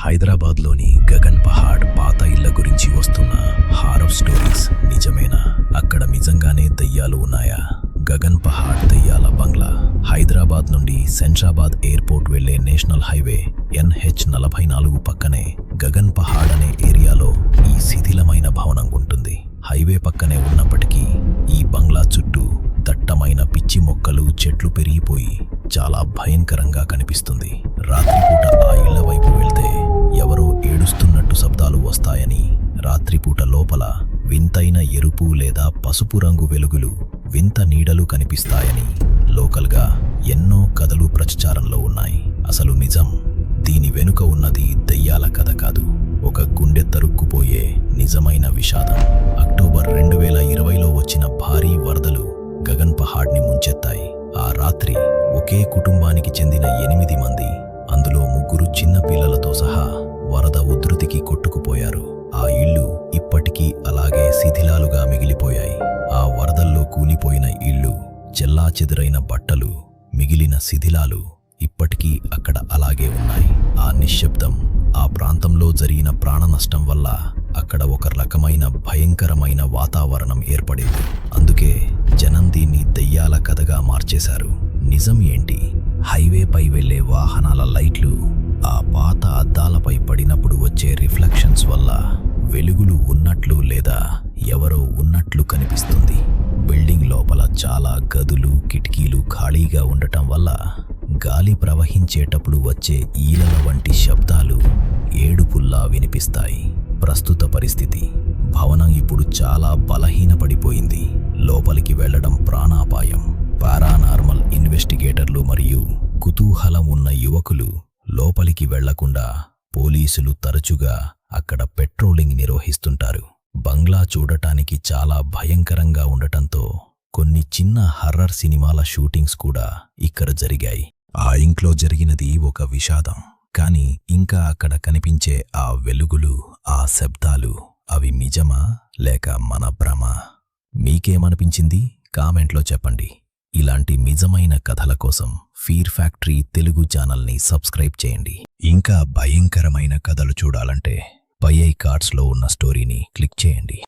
హైదరాబాద్లోని గగన్ పహాడ్ పాత ఇళ్ల గురించి వస్తున్న హారర్ స్టోరీస్ నిజమేనా? అక్కడ నిజంగానే దెయ్యాలు ఉన్నాయా? గగన్ పహాడ్ దెయ్యాల బంగ్లా హైదరాబాద్ నుండి శంషాబాద్ ఎయిర్పోర్ట్ వెళ్లే నేషనల్ హైవే NH-44 పక్కనే గగన్ పహాడ్ అనే ఏరియాలో ఈ శిథిలమైన భవనం ఉంటుంది. హైవే పక్కనే ఉన్నప్పటికీ ఈ బంగ్లా చుట్టూ దట్టమైన పిచ్చి మొక్కలు, చెట్లు పెరిగిపోయి చాలా భయంకరంగా కనిపిస్తుంది. రాత్రిపూట ఆ ఇళ్ల వైపు వెళ్తే ఎవరో ఏడుస్తున్నట్టు శబ్దాలు వస్తాయని, రాత్రిపూట లోపల వింతైన ఎరుపు లేదా పసుపు రంగు వెలుగులు, వింత నీడలు కనిపిస్తాయని లోకల్గా ఎన్నో కథలు ప్రచారంలో ఉన్నాయి. అసలు నిజం దీని వెనుక ఉన్నది దెయ్యాల కథ కాదు, ఒక గుండె తరుక్కుపోయే నిజమైన విషాదం. అక్టోబర్ 2020లో వచ్చిన భారీ వరదలు గగన్ పహాడ్ని ముంచెత్తాయి. ఆ రాత్రి ఒకే కుటుంబానికి చెందిన 8 మంది, అందులో 3 చిన్న పిల్లలతో సహా వరద ఉధృతికి కొట్టుకుపోయారు. ఆ ఇళ్ళు ఇప్పటికీ అలాగే శిథిలాలుగా మిగిలిపోయాయి. ఆ వరదల్లో కూలిపోయిన ఇళ్ళు, చెల్లాచెదురైన బట్టలు, మిగిలిన శిథిలాలు ఇప్పటికీ అక్కడ అలాగే ఉన్నాయి. ఆ నిశ్శబ్దం, ఆ ప్రాంతంలో జరిగిన ప్రాణ నష్టం వల్ల అక్కడ ఒక రకమైన భయంకరమైన వాతావరణం ఏర్పడింది. అందుకే జనం దీన్ని దెయ్యాల కథగా మార్చేశారు. నిజం ఏంటి? హైవేపై వెళ్లే వాహనాల లైట్లు ఆ పాత అద్దాలపై పడినప్పుడు వచ్చే రిఫ్లెక్షన్స్ వల్ల వెలుగులు ఉన్నట్లు లేదా ఎవరో ఉన్నట్లు కనిపిస్తుంది. బిల్డింగ్ లోపల చాలా గదులు, కిటికీలు ఖాళీగా ఉండటం వల్ల గాలి ప్రవహించేటప్పుడు వచ్చే ఈలల వంటి శబ్దాలు ఏడుపుల్లా వినిపిస్తాయి. ప్రస్తుత పరిస్థితి, భవనం ఇప్పుడు చాలా బలహీనపడిపోయింది. లోపలికి వెళ్లడం ప్రాణాపాయం. పారానార్మల్ ఇన్వెస్టిగేటర్లు మరియు కుతూహలం ఉన్న యువకులు లోపలికి వెళ్లకుండా పోలీసులు తరచుగా అక్కడ పెట్రోలింగ్ నిర్వహిస్తుంటారు. బంగ్లా చూడటానికి చాలా భయంకరంగా ఉండటంతో కొన్ని చిన్న హర్రర్ సినిమాల షూటింగ్స్ కూడా ఇక్కడ జరిగాయి. ఆ ఇంట్లో జరిగినది ఒక విషాదం, కానీ ఇంకా అక్కడ కనిపించే ఆ వెలుగులు, ఆ శబ్దాలు, అవి నిజమా లేక మన భ్రమ? మీకేమనిపించింది? కామెంట్లో చెప్పండి. ఇలాంటి నిజమైన కథల కోసం ఫియర్ ఫ్యాక్టరీ తెలుగు ఛానల్ని సబ్స్క్రైబ్ చేయండి. ఇంకా భయంకరమైన కథలు చూడాలంటే పై కార్డ్స్లో ఉన్న స్టోరీని క్లిక్ చేయండి.